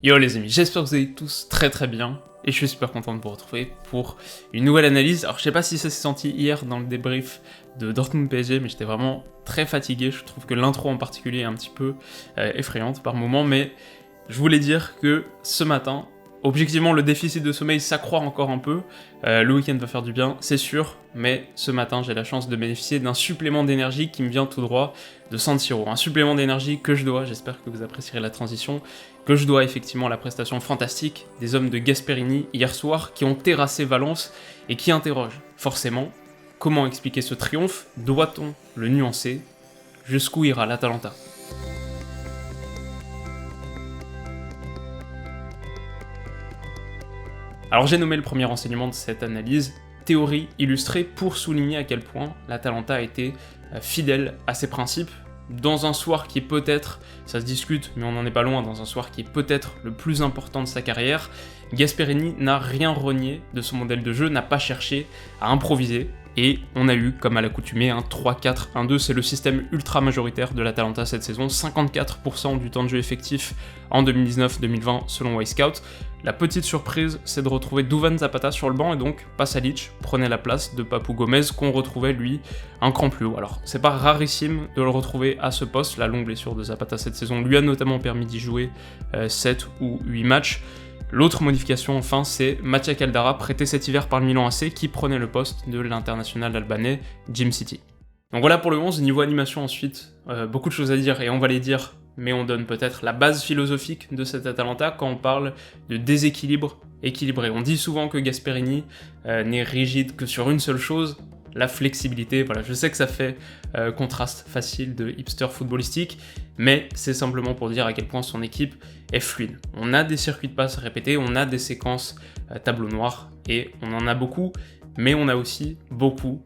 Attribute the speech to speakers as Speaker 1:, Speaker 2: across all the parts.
Speaker 1: Yo les amis, j'espère que vous allez tous très bien, et je suis super content de vous retrouver pour une nouvelle analyse. Alors je sais pas si ça s'est senti hier dans le débrief de Dortmund PSG, mais j'étais vraiment très fatigué, je trouve que l'intro en particulier est un petit peu effrayante par moments, mais je voulais dire que ce matin, objectivement le déficit de sommeil s'accroît encore un peu, le week-end va faire du bien, c'est sûr, mais ce matin j'ai la chance de bénéficier d'un supplément d'énergie qui me vient tout droit de San Siro, un supplément d'énergie que je dois, j'espère que vous apprécierez la transition, que je dois effectivement à la prestation fantastique des hommes de Gasperini hier soir qui ont terrassé Valence et qui interrogent forcément comment expliquer ce triomphe, doit-on le nuancer, jusqu'où ira l'Atalanta? Alors j'ai nommé le premier enseignement de cette analyse théorie illustrée pour souligner à quel point l'Atalanta a été fidèle à ses principes dans un soir qui est peut-être, ça se discute mais on n'en est pas loin, dans un soir qui est peut-être le plus important de sa carrière. Gasperini n'a rien renié de son modèle de jeu, n'a pas cherché à improviser, et on a eu, comme à l'accoutumée, un 3-4-1-2, c'est le système ultra majoritaire de l'Atalanta cette saison, 54% du temps de jeu effectif en 2019-2020 selon Wisecout. La petite surprise, c'est de retrouver Duvan Zapata sur le banc, et donc Pasalic prenait la place de Papou Gomez, qu'on retrouvait lui un cran plus haut. Alors c'est pas rarissime de le retrouver à ce poste, la longue blessure de Zapata cette saison lui a notamment permis d'y jouer 7 ou 8 matchs. L'autre modification enfin, c'est Mattia Caldara, prêté cet hiver par le Milan AC, qui prenait le poste de l'international albanais Jim City. Donc voilà pour le 11, niveau animation ensuite, beaucoup de choses à dire et on va les dire, mais on donne peut-être la base philosophique de cet Atalanta quand on parle de déséquilibre équilibré. On dit souvent que Gasperini n'est rigide que sur une seule chose, la flexibilité. Voilà, je sais que ça fait contraste facile de hipster footballistique, mais c'est simplement pour dire à quel point son équipe est fluide. On a des circuits de passes répétés, on a des séquences tableau noir, et on en a beaucoup, mais on a aussi beaucoup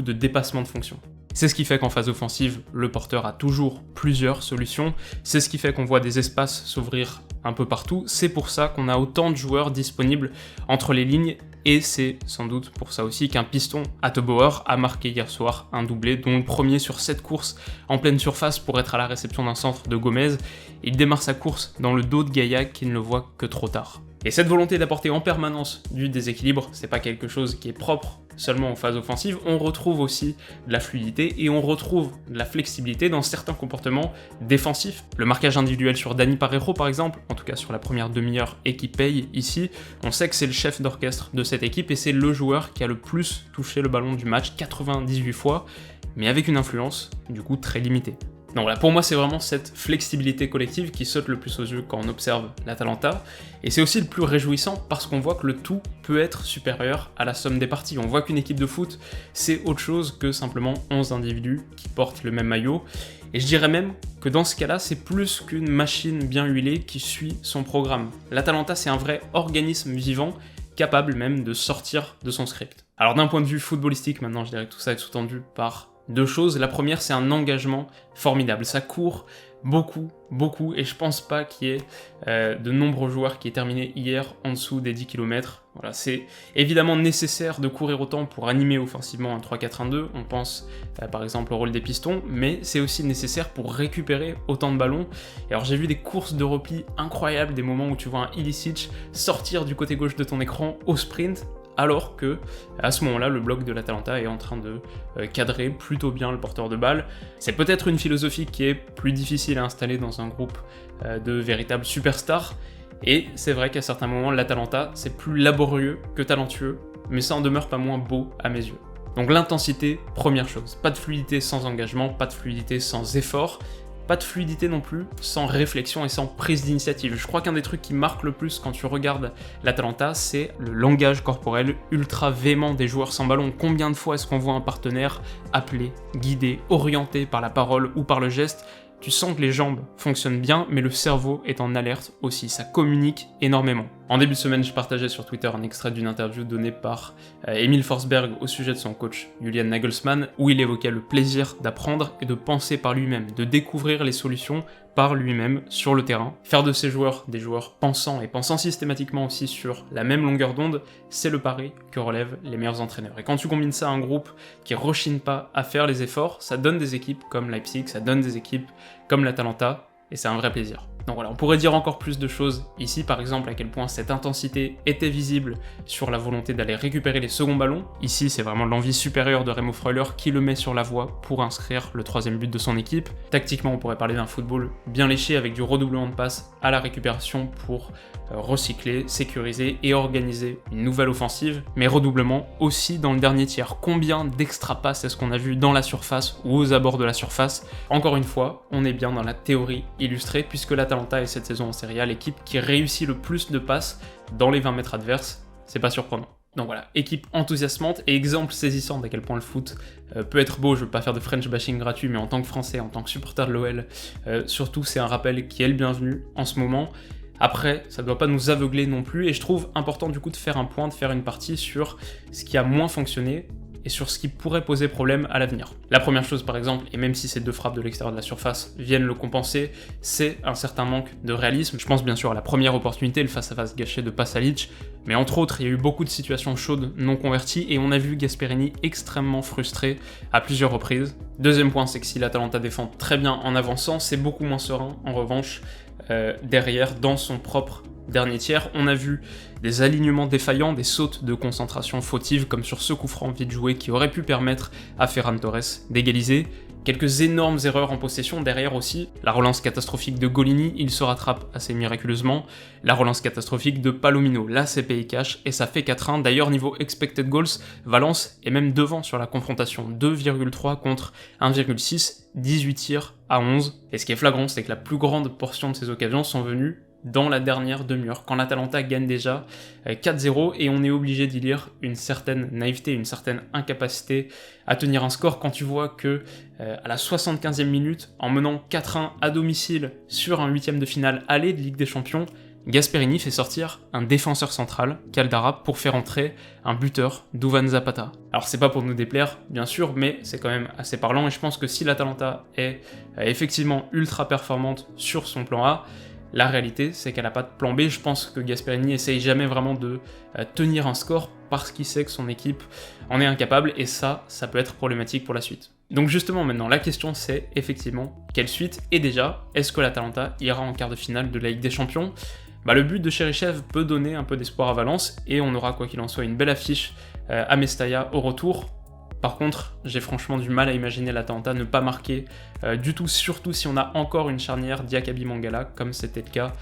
Speaker 1: de dépassements de fonction. C'est ce qui fait qu'en phase offensive, le porteur a toujours plusieurs solutions, c'est ce qui fait qu'on voit des espaces s'ouvrir un peu partout, c'est pour ça qu'on a autant de joueurs disponibles entre les lignes, et c'est sans doute pour ça aussi qu'un piston, Attebauer, a marqué hier soir un doublé, dont le premier sur 7 courses en pleine surface pour être à la réception d'un centre de Gomez. Il démarre sa course dans le dos de Gaïa qui ne le voit que trop tard. Et cette volonté d'apporter en permanence du déséquilibre, c'est pas quelque chose qui est propre seulement en phase offensive, on retrouve aussi de la fluidité et on retrouve de la flexibilité dans certains comportements défensifs. Le marquage individuel sur Dani Parejo par exemple, en tout cas sur la première demi-heure et qui paye ici, on sait que c'est le chef d'orchestre de cette équipe et c'est le joueur qui a le plus touché le ballon du match, 98 fois, mais avec une influence du coup très limitée. Donc voilà, pour moi c'est vraiment cette flexibilité collective qui saute le plus aux yeux quand on observe l'Atalanta, et c'est aussi le plus réjouissant parce qu'on voit que le tout peut être supérieur à la somme des parties. On voit qu'une équipe de foot c'est autre chose que simplement 11 individus qui portent le même maillot, et je dirais même que dans ce cas-là c'est plus qu'une machine bien huilée qui suit son programme. L'Atalanta c'est un vrai organisme vivant, capable même de sortir de son script. Alors d'un point de vue footballistique, maintenant je dirais que tout ça est sous-tendu par deux choses. La première, c'est un engagement formidable. Ça court beaucoup, et je pense pas qu'il y ait de nombreux joueurs qui aient terminé hier en dessous des 10 km. Voilà, c'est évidemment nécessaire de courir autant pour animer offensivement un 3-4-1-2, on pense par exemple au rôle des pistons, mais c'est aussi nécessaire pour récupérer autant de ballons. Et alors j'ai vu des courses de repli incroyables, des moments où tu vois un Ilicic sortir du côté gauche de ton écran au sprint, alors que à ce moment-là, le bloc de l'Atalanta est en train de cadrer plutôt bien le porteur de balle. C'est peut-être une philosophie qui est plus difficile à installer dans un groupe de véritables superstars, et c'est vrai qu'à certains moments, l'Atalanta, c'est plus laborieux que talentueux, mais ça en demeure pas moins beau à mes yeux. Donc l'intensité, première chose. Pas de fluidité sans engagement, pas de fluidité sans effort, pas de fluidité non plus sans réflexion et sans prise d'initiative. Je crois qu'un des trucs qui marque le plus quand tu regardes l'Atalanta, c'est le langage corporel ultra véhément des joueurs sans ballon. Combien de fois est-ce qu'on voit un partenaire appelé, guidé, orienté par la parole ou par le geste? Tu sens que les jambes fonctionnent bien, mais le cerveau est en alerte aussi, ça communique énormément. En début de semaine, je partageais sur Twitter un extrait d'une interview donnée par Emil Forsberg au sujet de son coach Julian Nagelsmann, où il évoquait le plaisir d'apprendre et de penser par lui-même, de découvrir les solutions par lui-même sur le terrain. Faire de ces joueurs des joueurs pensants et pensant systématiquement aussi sur la même longueur d'onde, c'est le pari que relèvent les meilleurs entraîneurs. Et quand tu combines ça à un groupe qui rechigne pas à faire les efforts, ça donne des équipes comme Leipzig, ça donne des équipes comme l'Atalanta, et c'est un vrai plaisir. Donc voilà, on pourrait dire encore plus de choses ici, par exemple à quel point cette intensité était visible sur la volonté d'aller récupérer les seconds ballons. Ici, c'est vraiment l'envie supérieure de Remo Freuler qui le met sur la voie pour inscrire le 3e but de son équipe. Tactiquement, on pourrait parler d'un football bien léché avec du redoublement de passes à la récupération pour recycler, sécuriser et organiser une nouvelle offensive, mais redoublement aussi dans le dernier tiers. Combien d'extra passes est-ce qu'on a vu dans la surface ou aux abords de la surface? Encore une fois, on est bien dans la théorie illustrée, puisque l'Atalanta est cette saison en Serie A l'équipe qui réussit le plus de passes dans les 20 mètres adverses. C'est pas surprenant. Donc voilà, équipe enthousiasmante et exemple saisissant d'à quel point le foot peut être beau. Je veux pas faire de French bashing gratuit, mais en tant que Français, en tant que supporter de l'OL, surtout c'est un rappel qui est le bienvenu en ce moment. Après, ça ne doit pas nous aveugler non plus, et je trouve important du coup de faire un point, de faire une partie sur ce qui a moins fonctionné et sur ce qui pourrait poser problème à l'avenir. La première chose par exemple, et même si ces 2 frappes de l'extérieur de la surface viennent le compenser, c'est un certain manque de réalisme. Je pense bien sûr à la première opportunité, le face-à-face gâché de Pasalic, mais entre autres, il y a eu beaucoup de situations chaudes non converties, et on a vu Gasperini extrêmement frustré à plusieurs reprises. Deuxième point, c'est que si l'Atalanta défend très bien en avançant, c'est beaucoup moins serein en revanche derrière, dans son propre dernier tiers. On a vu des alignements défaillants, des sautes de concentration fautives, comme sur ce coup franc vite joué qui aurait pu permettre à Ferran Torres d'égaliser. Quelques énormes erreurs en possession derrière aussi. La relance catastrophique de Golini, il se rattrape assez miraculeusement. La relance catastrophique de Palomino, la CPI cash, et ça fait 4-1. D'ailleurs, niveau expected goals, Valence est même devant sur la confrontation. 2,3 contre 1,6, 18 tirs à 11. Et ce qui est flagrant, c'est que la plus grande portion de ces occasions sont venues dans la dernière demi-heure, quand l'Atalanta gagne déjà 4-0, et on est obligé d'y lire une certaine naïveté, une certaine incapacité à tenir un score quand tu vois que à la 75e minute, en menant 4-1 à domicile sur un 8e de finale aller de Ligue des Champions, Gasperini fait sortir un défenseur central, Caldara, pour faire entrer un buteur, Duvan Zapata. Alors c'est pas pour nous déplaire, bien sûr, mais c'est quand même assez parlant, et je pense que si l'Atalanta est effectivement ultra performante sur son plan A, la réalité, c'est qu'elle n'a pas de plan B. Je pense que Gasperini essaye jamais vraiment de tenir un score parce qu'il sait que son équipe en est incapable, et ça peut être problématique pour la suite. Donc justement maintenant, la question c'est effectivement quelle suite, et déjà, est-ce que l'Atalanta ira en quart de finale de la Ligue des Champions? Le but de Cheryshev peut donner un peu d'espoir à Valence, et on aura quoi qu'il en soit une belle affiche à Mestalla au retour. Par contre, j'ai franchement du mal à imaginer l'Atalanta ne pas marquer du tout, surtout si on a encore une charnière Diakabi-Mangala, comme c'était le cas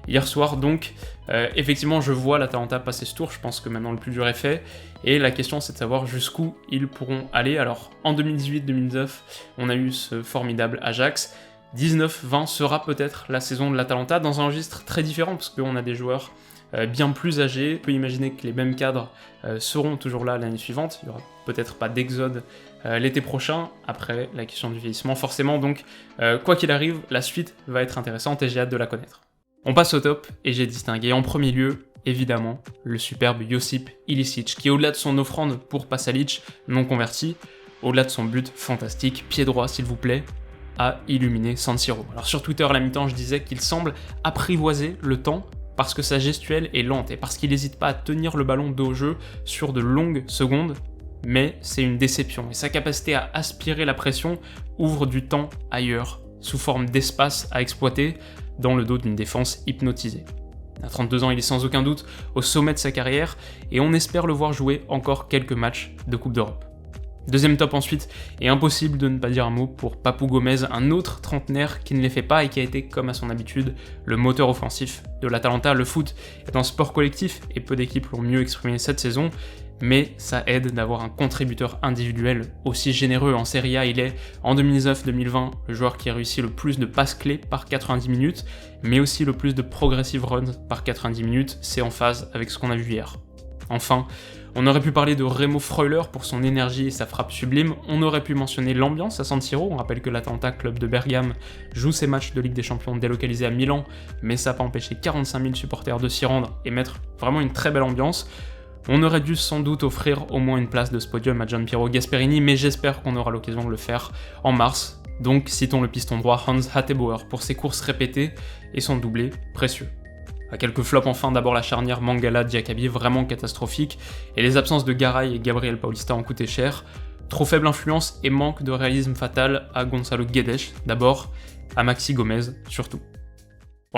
Speaker 1: hier soir. Donc, effectivement, je vois l'Atalanta passer ce tour, je pense que maintenant le plus dur est fait, et la question c'est de savoir jusqu'où ils pourront aller. Alors, en 2018-2019, on a eu ce formidable Ajax. 19-20 sera peut-être la saison de l'Atalanta, dans un registre très différent, parce qu'on a des joueurs bien plus âgés. On peut imaginer que les mêmes cadres seront toujours là l'année suivante. Il n'y aura peut-être pas d'exode l'été prochain, après la question du vieillissement forcément. Donc quoi qu'il arrive, la suite va être intéressante et j'ai hâte de la connaître. On passe au top, et j'ai distingué en premier lieu, évidemment, le superbe Josip Ilicic, qui au-delà de son offrande pour Pasalic non converti, au-delà de son but fantastique, pied droit s'il vous plaît, a illuminé San Siro. Alors sur Twitter à la mi-temps, je disais qu'il semble apprivoiser le temps parce que sa gestuelle est lente et parce qu'il n'hésite pas à tenir le ballon dos au jeu sur de longues secondes, mais c'est une déception, et sa capacité à aspirer la pression ouvre du temps ailleurs, sous forme d'espace à exploiter dans le dos d'une défense hypnotisée. À 32 ans, il est sans aucun doute au sommet de sa carrière, et on espère le voir jouer encore quelques matchs de Coupe d'Europe. Deuxième top ensuite, et impossible de ne pas dire un mot pour Papou Gomez, un autre trentenaire qui ne les fait pas et qui a été, comme à son habitude, le moteur offensif de l'Atalanta. Le foot est un sport collectif et peu d'équipes l'ont mieux exprimé cette saison, mais ça aide d'avoir un contributeur individuel aussi généreux. En Serie A, il est, en 2019-2020, le joueur qui a réussi le plus de passes clés par 90 minutes, mais aussi le plus de progressive runs par 90 minutes, c'est en phase avec ce qu'on a vu hier. Enfin, on aurait pu parler de Remo Freuler pour son énergie et sa frappe sublime, on aurait pu mentionner l'ambiance à San Siro. On rappelle que l'Atalanta, club de Bergame, joue ses matchs de Ligue des Champions délocalisés à Milan, mais ça n'a pas empêché 45 000 supporters de s'y rendre et mettre vraiment une très belle ambiance. On aurait dû sans doute offrir au moins une place de ce podium à Gianpiero Gasperini, mais j'espère qu'on aura l'occasion de le faire en mars. Donc citons le piston droit Hans Hattebauer pour ses courses répétées et son doublé précieux. À quelques flops enfin, d'abord la charnière Mangala-Diakabi vraiment catastrophique, et les absences de Garay et Gabriel Paulista ont coûté cher. Trop faible influence et manque de réalisme fatal à Gonzalo Guedes d'abord, à Maxi Gomez surtout.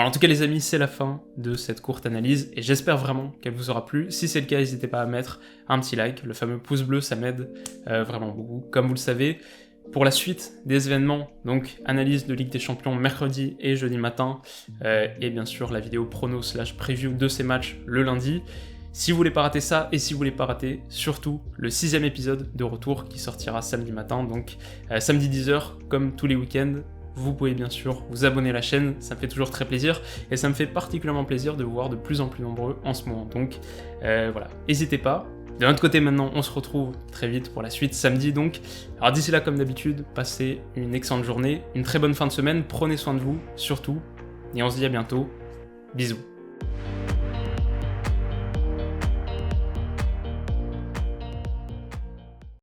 Speaker 1: Voilà, en tout cas les amis, c'est la fin de cette courte analyse et j'espère vraiment qu'elle vous aura plu. Si c'est le cas, n'hésitez pas à mettre un petit like, le fameux pouce bleu, ça m'aide vraiment beaucoup, comme vous le savez. Pour la suite des événements, donc analyse de Ligue des Champions mercredi et jeudi matin, et bien sûr la vidéo prono / preview de ces matchs le lundi. Si vous voulez pas rater ça, et si vous voulez pas rater surtout le 6e épisode de retour qui sortira samedi matin, donc samedi 10h comme tous les week-ends, vous pouvez bien sûr vous abonner à la chaîne, ça me fait toujours très plaisir, et ça me fait particulièrement plaisir de vous voir de plus en plus nombreux en ce moment, donc voilà, n'hésitez pas. De l'autre côté maintenant, on se retrouve très vite pour la suite, samedi donc. Alors d'ici là, comme d'habitude, passez une excellente journée, une très bonne fin de semaine, prenez soin de vous, surtout, et on se dit à bientôt, bisous.